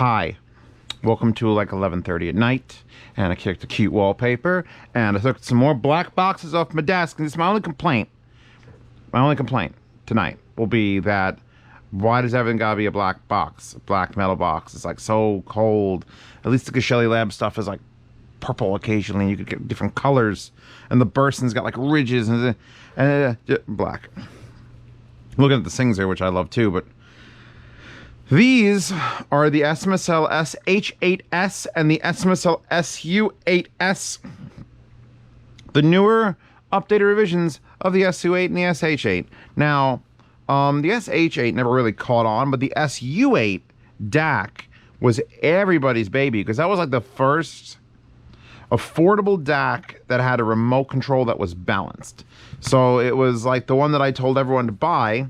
Hi, welcome to like 11:30 at night, and I kicked a cute wallpaper, and I took some more black boxes off my desk, and this is my only complaint. My only complaint tonight will be that why does everything gotta be a black box, a black metal box? It's like so cold. At least the Shelly Lab stuff is like purple occasionally. You could get different colors, and the Burson's got like ridges and black. Looking at the things there, which I love too, but these are the SMSL SH-8s and the SMSL SU-8s. The newer updated revisions of the SU-8 and the SH-8. Now, the SH-8 never really caught on, but the SU-8 DAC was everybody's baby because that was like the first affordable DAC that had a remote control that was balanced. So it was like the one that I told everyone to buy,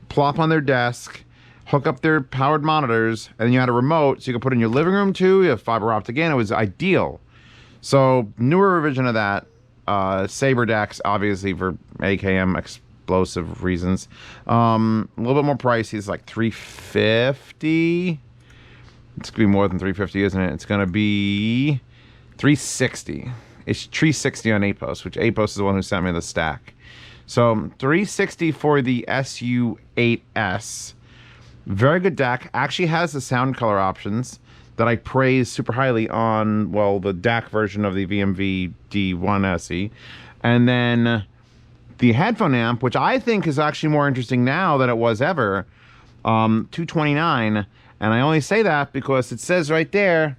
plop on their desk, hook up their powered monitors, and then you had a remote so you could put it in your living room too. You have fiber optic in. It was ideal. So newer revision of that, Saber DACs, obviously for AKM explosive reasons. A little bit more pricey. It's like $350. It's gonna be more than $350, isn't it? It's gonna be $360. It's $360 on APOS, which APOS is the one who sent me the stack. So $360 for the SU-8s. Very good DAC. Actually has the sound color options that I praise super highly on, well, the DAC version of the VMV D1 SE. And then the headphone amp, which I think is actually more interesting now than it was ever, $229. And I only say that because it says right there,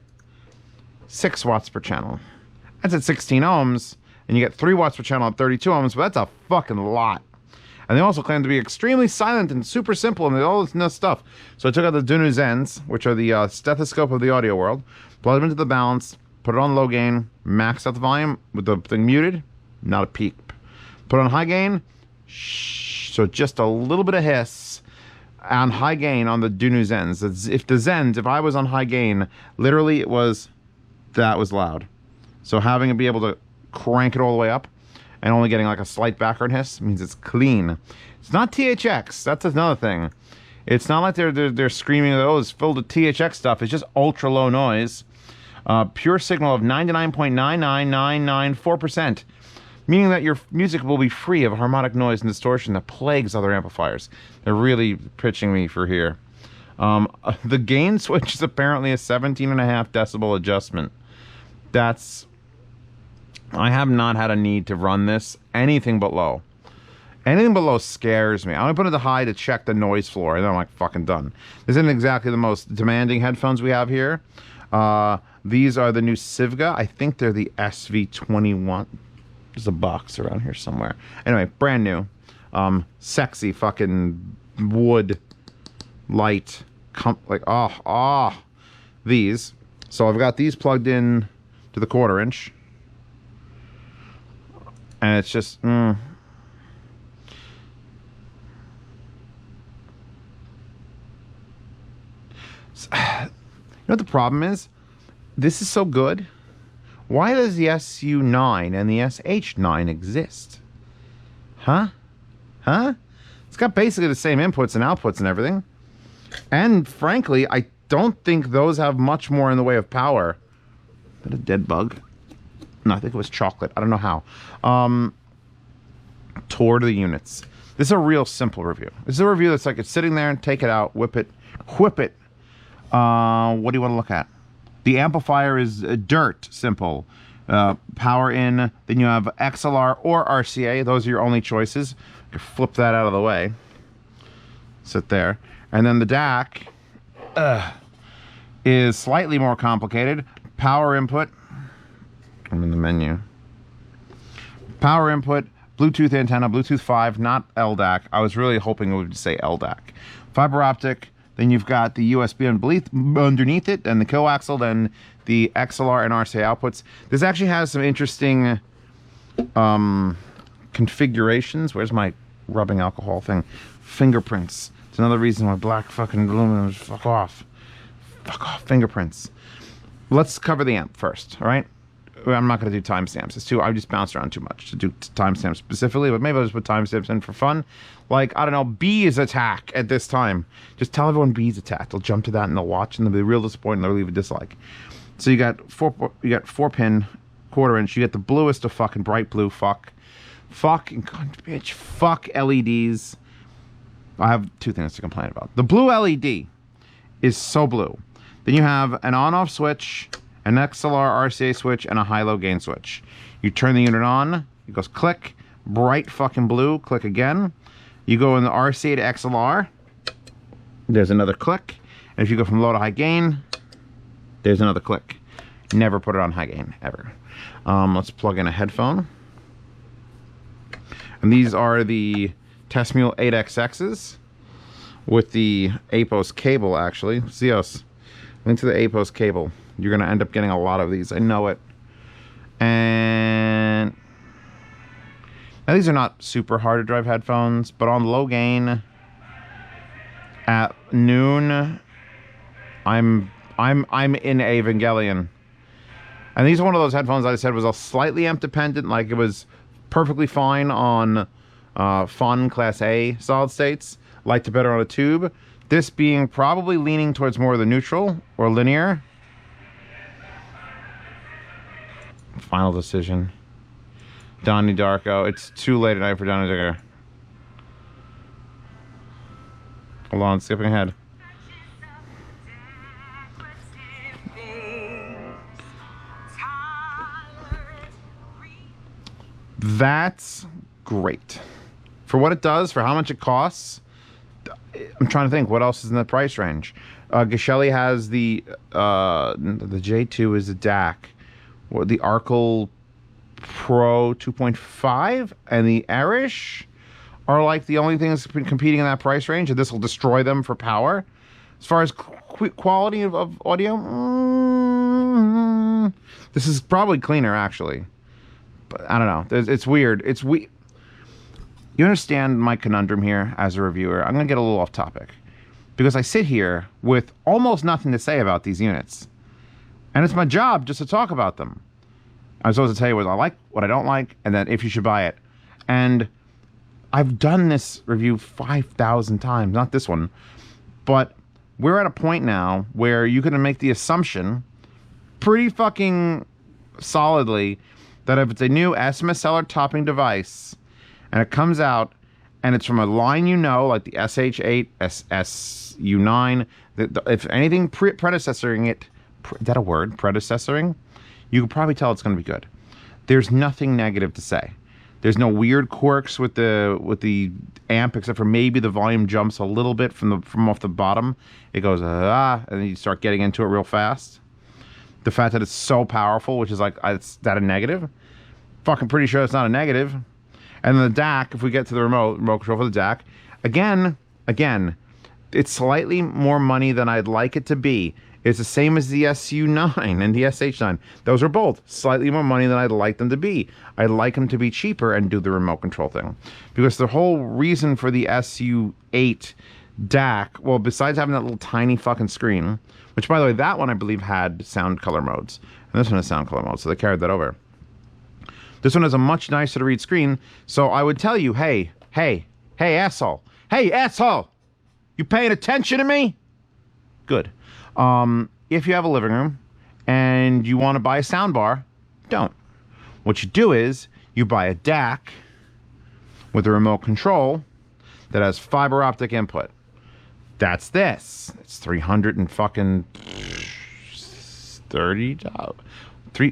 6 watts per channel. That's at 16 ohms, and you get 3 watts per channel at 32 ohms, but that's a fucking lot. And they also claim to be extremely silent and super simple and all this stuff. So I took out the Dunuzens, which are the stethoscope of the audio world, plugged them into the balance, put it on low gain, maxed out the volume with the thing muted, not a peep. Put on high gain, shh, so just a little bit of hiss on high gain on the Dunuzens. If I was on high gain, literally that was loud. So having it be able to crank it all the way up and only getting like a slight background hiss means it's clean. It's not THX. That's another thing. It's not like they're screaming, oh, it's filled with THX stuff. It's just ultra low noise. Pure signal of 99.99994%, meaning that your music will be free of harmonic noise and distortion that plagues other amplifiers. They're really pitching me for here. The gain switch is apparently a 17.5 decibel adjustment. I have not had a need to run this anything but low. Anything but low scares me. I only put it to high to check the noise floor, and then I'm like fucking done. This isn't exactly the most demanding headphones we have here. These are the new Sivga. I think they're the SV21. There's a box around here somewhere. Anyway, brand new. Sexy fucking wood light. These. So I've got these plugged in to the 1/4 inch. And it's just, You know what the problem is? This is so good. Why does the SU-9 and the SH-9 exist? Huh? It's got basically the same inputs and outputs and everything. And frankly, I don't think those have much more in the way of power. Is that a dead bug? No, I think it was chocolate. I don't know how. Tour to the units. This is a real simple review. This is a review that's like it's sitting there and take it out, whip it. What do you want to look at? The amplifier is dirt simple. Power in. Then you have XLR or RCA. Those are your only choices. You can flip that out of the way. Sit there. And then the DAC is slightly more complicated. Power input. I'm in the menu. Power input, Bluetooth antenna, Bluetooth 5, not LDAC. I was really hoping it would say LDAC. Fiber optic, then you've got the USB underneath it, and the coaxial, then the XLR and RCA outputs. This actually has some interesting configurations. Where's my rubbing alcohol thing? Fingerprints. It's another reason why black fucking aluminum is fuck off. Fuck off, fingerprints. Let's cover the amp first, all right? I'm not going to do timestamps. It's too. I just bounced around too much to do timestamps specifically. But maybe I'll just put timestamps in for fun. Like, I don't know, B is attack at this time. Just tell everyone B's attack. They'll jump to that and they'll watch and they'll be real disappointed and they'll leave a dislike. So you got 4 pin, 1/4 inch. You get the bluest of fucking bright blue. Fucking bitch. Fuck LEDs. I have 2 things to complain about. The blue LED is so blue. Then you have an on-off switch, an XLR RCA switch, and a high-low gain switch. You turn the unit on, it goes click, bright fucking blue, click again. You go in the RCA to XLR, there's another click. And if you go from low to high gain, there's another click. Never put it on high gain, ever. Let's plug in a headphone. And these are the Testmule 8XXs with the APOS cable, actually. Zeos, link to the APOS cable. You're going to end up getting a lot of these. I know it. And now these are not super hard to drive headphones, but on low gain at noon, I'm in Evangelion. And these are one of those headphones I said was a slightly amp dependent, like it was perfectly fine on Fun Class A solid states, liked it better on a tube. This being probably leaning towards more of the neutral or linear. Final decision. Donnie Darko. It's too late at night for Donnie Darko. Hold on, skipping ahead. That's great. For what it does, for how much it costs, I'm trying to think what else is in the price range. Geshelli has the J2 is a DAC. The Arkel Pro 2.5 and the Arish are like the only things competing in that price range, and this will destroy them for power. As far as quality of audio, this is probably cleaner actually. But I don't know. It's weird. You understand my conundrum here as a reviewer. I'm going to get a little off topic because I sit here with almost nothing to say about these units. And it's my job just to talk about them. I'm supposed to tell you what I like, what I don't like, and then if you should buy it. And I've done this review 5,000 times, not this one. But we're at a point now where you can make the assumption pretty fucking solidly that if it's a new SMSL or topping device and it comes out and it's from a line you know, like the SH-8, SU-9, if anything predecessoring it, is that a word? Predecessoring? You can probably tell it's going to be good. There's nothing negative to say. There's no weird quirks with the amp, except for maybe the volume jumps a little bit from off the bottom. It goes and then you start getting into it real fast. The fact that it's so powerful, which is like, is that a negative? Fucking pretty sure it's not a negative. And then the DAC, if we get to the remote control for the DAC, again, it's slightly more money than I'd like it to be. It's the same as the SU-9 and the SH-9. Those are both slightly more money than I'd like them to be. I'd like them to be cheaper and do the remote control thing. Because the whole reason for the SU-8 DAC, well, besides having that little tiny fucking screen, which, by the way, that one I believe had sound color modes. And this one has sound color modes, so they carried that over. This one has a much nicer to read screen, so I would tell you, hey, asshole. Hey, asshole! You paying attention to me? Good. If you have a living room and you want to buy a soundbar, don't. What you do is you buy a DAC with a remote control that has fiber optic input. That's this. It's $330.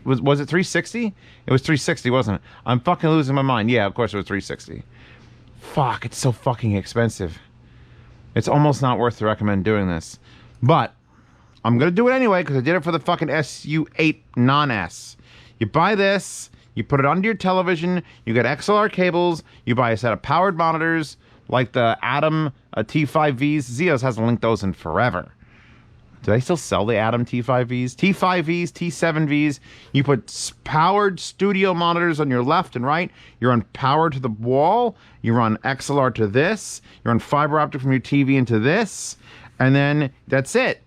Was it $360? It was $360, wasn't it? I'm fucking losing my mind. Yeah, of course it was $360. Fuck, it's so fucking expensive. It's almost not worth to recommend doing this. But I'm going to do it anyway because I did it for the fucking SU-8 non-S. You buy this, you put it onto your television, you get XLR cables, you buy a set of powered monitors like the Atom T5Vs. Zeos hasn't linked those in forever. Do they still sell the Atom T5Vs? T5Vs, T7Vs. You put powered studio monitors on your left and right. You run power to the wall. You run XLR to this. You run fiber optic from your TV into this. And then that's it.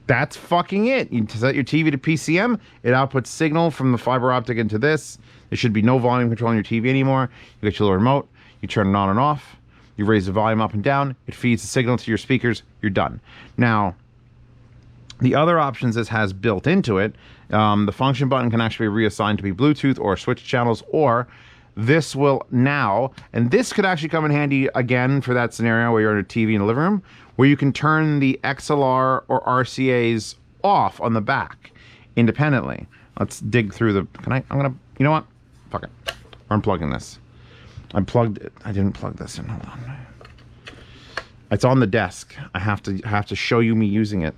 That's fucking it. You set your TV to PCM. It outputs signal from the fiber optic into this. There should be no volume control on your TV anymore. You get your little remote. You turn it on and off. You raise the volume up and down. It feeds the signal to your speakers. You're done. Now, the other options this has built into it, the function button can actually be reassigned to be Bluetooth or switch channels, or this will now, and this could actually come in handy again for that scenario where you're on a TV in the living room, where you can turn the XLR or RCAs off on the back independently. Let's dig through the, you know what? Fuck it. We're unplugging this. I plugged it. I didn't plug this in. Hold on. It's on the desk. I have to show you me using it.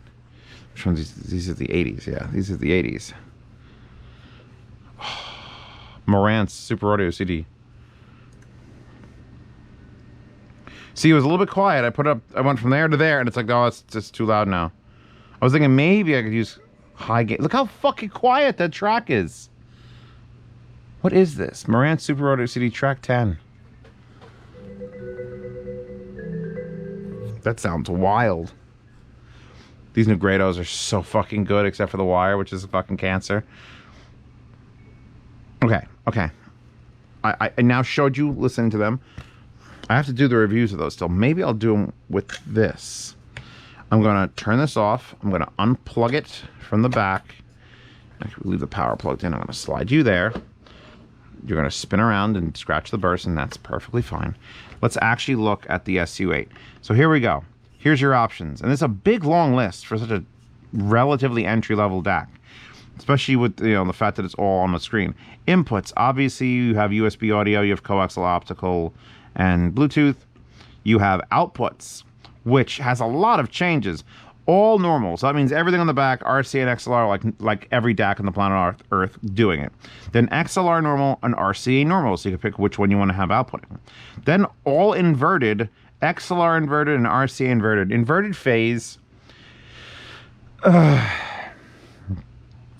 Which ones? These are the 80s. Yeah, these are the 80s. Marantz Super Audio CD. See, it was a little bit quiet. I went from there to there, and it's like, oh, it's just too loud now. I was thinking maybe I could use high gain. Look how fucking quiet that track is. What is this? Marantz Super Audio CD track 10. That sounds wild. These Negredos are so fucking good, except for the wire, which is a fucking cancer. Okay. I now showed you listening to them. I have to do the reviews of those still. Maybe I'll do them with this. I'm going to turn this off. I'm going to unplug it from the back. Actually, leave the power plugged in. I'm going to slide you there. You're going to spin around and scratch the burst, and that's perfectly fine. Let's actually look at the SU-8. So here we go. Here's your options. And it's a big, long list for such a relatively entry-level DAC. Especially with, you know, the fact that it's all on the screen. Inputs. Obviously, you have USB audio, you have coaxial optical, and Bluetooth. You have outputs, which has a lot of changes. All normal. So that means everything on the back, RCA and XLR, like every DAC on the planet Earth doing it. Then XLR normal and RCA normal, so you can pick which one you want to have outputting. Then all inverted, XLR inverted and RCA inverted. Inverted phase.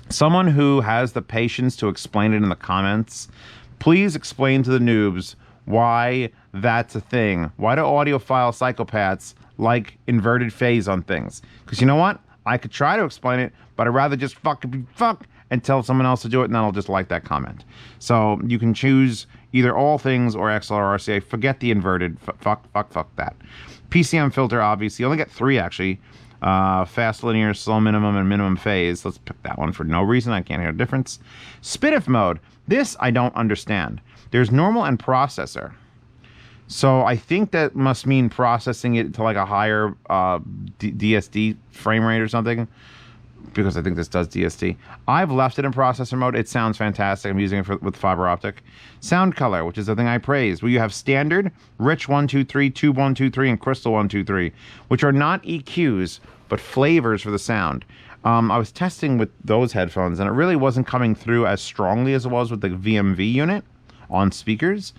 Someone who has the patience to explain it in the comments, please explain to the noobs why that's a thing. Why do audiophile psychopaths like inverted phase on things? Because you know what? I could try to explain it, but I'd rather just fuck and tell someone else to do it, and then I'll just like that comment. So you can choose either all things or XLR or RCA. Forget the inverted. Fuck that. PCM filter, obviously. You only get 3, actually. Fast linear, slow minimum, and minimum phase. Let's pick that one for no reason. I can't hear a difference. SPDIF mode. This I don't understand. There's normal and processor. So I think that must mean processing it to like a higher DSD frame rate or something, because I think this does DSD. I've left it in processor mode. It sounds fantastic. I'm using it with fiber optic. Sound color, which is the thing I praised. Well, you have standard, rich 1, 2, 3, tube 1, 2, 3, and crystal 1, 2, 3, which are not EQs, but flavors for the sound. I was testing with those headphones, and it really wasn't coming through as strongly as it was with the VMV unit on speakers.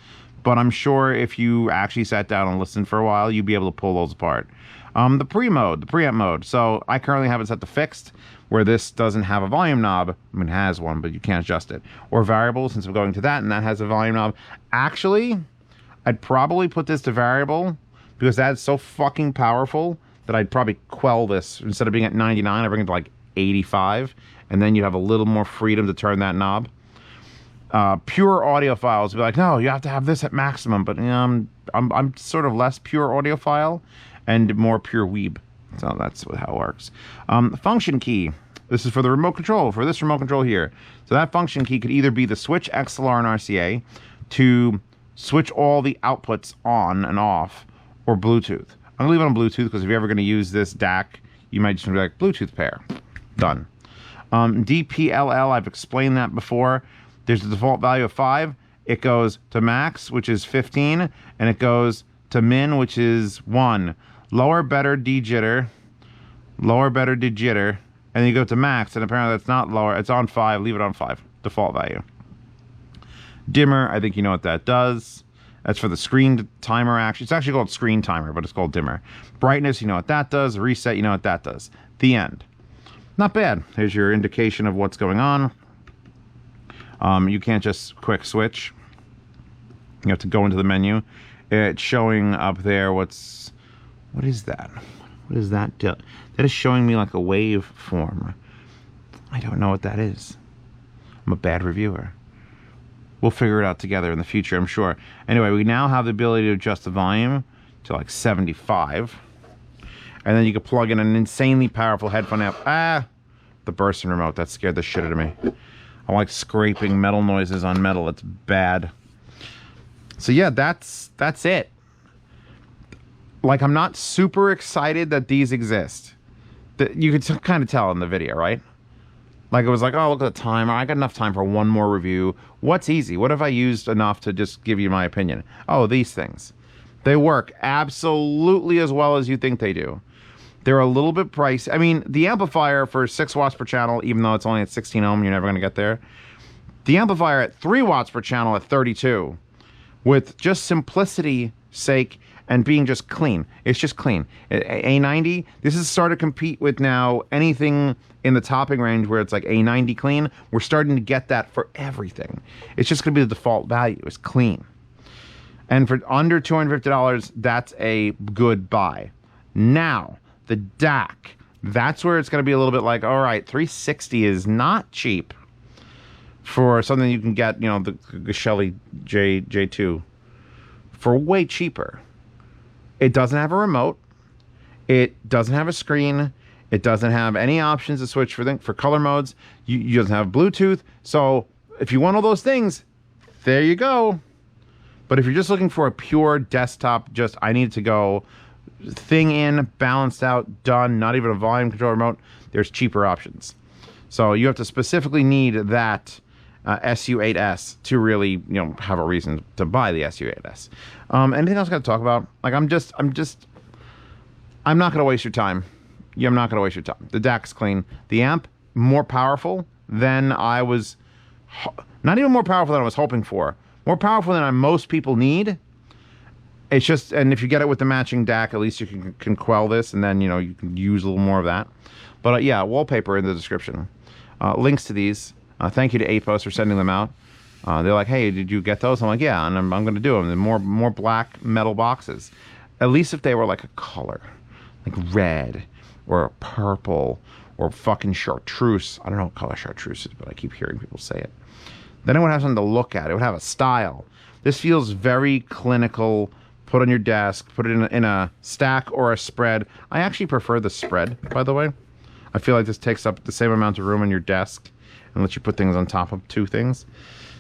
But I'm sure if you actually sat down and listened for a while, you'd be able to pull those apart. The preamp mode. So I currently have it set to fixed, where this doesn't have a volume knob. I mean, it has one, but you can't adjust it. Or variable, since I'm going to that, and that has a volume knob. Actually, I'd probably put this to variable, because that's so fucking powerful that I'd probably quell this. Instead of being at 99, I bring it to like 85, and then you'd have a little more freedom to turn that knob. Pure audiophiles would be like, no, you have to have this at maximum. But you know, I'm sort of less pure audiophile and more pure weeb. So that's how it works. Function key. This is for the remote control, for this remote control here. So that function key could either be the switch XLR and RCA to switch all the outputs on and off, or Bluetooth. I'm gonna leave it on Bluetooth because if you're ever gonna use this DAC, you might just be like, Bluetooth pair. Done. DPLL, I've explained that before. There's the default value of 5. It goes to max, which is 15, and it goes to min, which is 1. Lower, better, de-jitter. Lower, better, de-jitter. And then you go to max, and apparently that's not lower. It's on 5. Leave it on 5. Default value. Dimmer, I think you know what that does. That's for the screen timer action. It's actually called screen timer, but it's called dimmer. Brightness, you know what that does. Reset, you know what that does. The end. Not bad. Here's your indication of what's going on. You can't just quick switch. You have to go into the menu. It's showing up there what is that? What is that? That is showing me like a wave form. I don't know what that is. I'm a bad reviewer. We'll figure it out together in the future, I'm sure. Anyway, we now have the ability to adjust the volume to like 75. And then you can plug in an insanely powerful headphone amp. Ah, the bursting remote. That scared the shit out of me. I like scraping metal noises on metal. It's bad. So yeah, that's it. Like, I'm not super excited that these exist. You could kind of tell in the video, right? Like, it was like, oh, look at the timer. I got enough time for one more review. What's easy? What have I used enough to just give you my opinion? Oh, these things. They work absolutely as well as you think they do. They're a little bit pricey. I mean, the amplifier for 6 watts per channel, even though it's only at 16 ohm, you're never going to get there. The amplifier at 3 watts per channel at 32, with just simplicity sake and being just clean. It's just clean. A90, this is starting to compete with now anything in the topping range where it's like A90 clean. We're starting to get that for everything. It's just going to be the default value. It's clean. And for under $250, that's a good buy. Now, the DAC, that's where it's going to be a little bit like, all right, $360 is not cheap for something you can get, you know, the Shelly J2 for way cheaper. It doesn't have a remote. It doesn't have a screen. It doesn't have any options to switch for color modes. You doesn't have Bluetooth. So if you want all those things, there you go. But if you're just looking for a pure desktop, just I need to go thing in, balanced out, done, not even a volume control remote, there's cheaper options. So you have to specifically need that SU-8s to really, you know, have a reason to buy the SU-8s. Anything else I got to talk about? Like, I'm not going to waste your time. Yeah, I'm not going to waste your time. The DAC's clean. The amp, more powerful than I was, not even more powerful than I was hoping for. More powerful than most people need. It's just, and if you get it with the matching DAC, at least you can quell this, and then, you know, you can use a little more of that. But yeah, wallpaper in the description. Links to these. Thank you to APOS for sending them out. They're like, hey, did you get those? I'm like, yeah, and I'm going to do them. More black metal boxes. At least if they were like a color, like red or purple or fucking chartreuse. I don't know what color chartreuse is, but I keep hearing people say it. Then it would have something to look at. It would have a style. This feels very clinical. Put on your desk. Put it in a stack or a spread. I actually prefer the spread, by the way. I feel like this takes up the same amount of room on your desk and lets you put things on top of two things.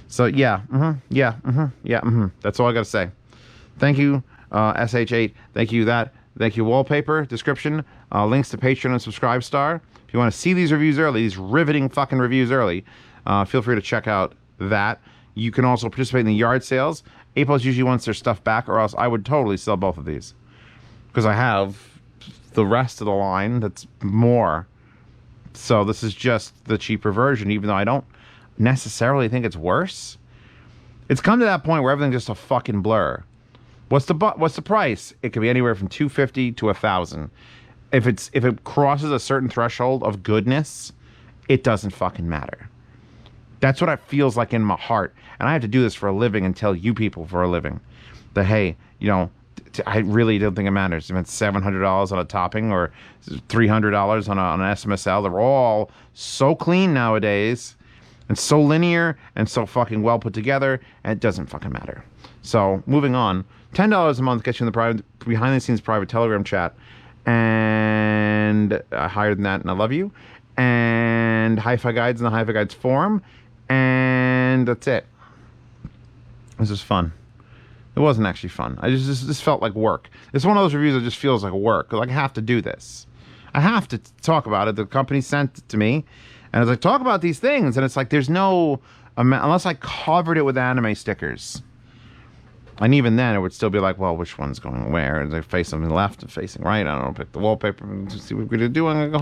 So yeah, that's all I gotta say. Thank you, SH-8. Thank you that. Thank you, wallpaper. Description. Links to Patreon and Subscribestar. If you want to see these reviews early, these riveting fucking reviews early, feel free to check out that. You can also participate in the yard sales. APOS usually wants their stuff back, or else I would totally sell both of these, because I have the rest of the line that's more. So this is just the cheaper version, even though I don't necessarily think it's worse. It's come to that point where everything's just a fucking blur. What's the price? It could be anywhere from $250 to $1,000. If it crosses a certain threshold of goodness, it doesn't fucking matter. That's what it feels like in my heart. And I have to do this for a living and tell you people for a living that, hey, you know, I really don't think it matters if it's $700 on a topping or $300 on an SMSL. They're all so clean nowadays and so linear and so fucking well put together, and it doesn't fucking matter. So moving on, $10 a month gets you in the behind the scenes private Telegram chat, and higher than that, and I love you, and Hi-Fi Guides in the Hi-Fi Guides forum, and that's it. This is fun. It wasn't actually fun. This felt like work. It's one of those reviews that just feels like work. Like, I have to do this. I have to talk about it. The company sent it to me, and it's like, talk about these things. And it's like, there's no, unless I covered it with anime stickers. And even then, it would still be like, well, which one's going where? Is they facing left and facing right? I don't know. Pick the wallpaper and see what we're going to do. I'm going to go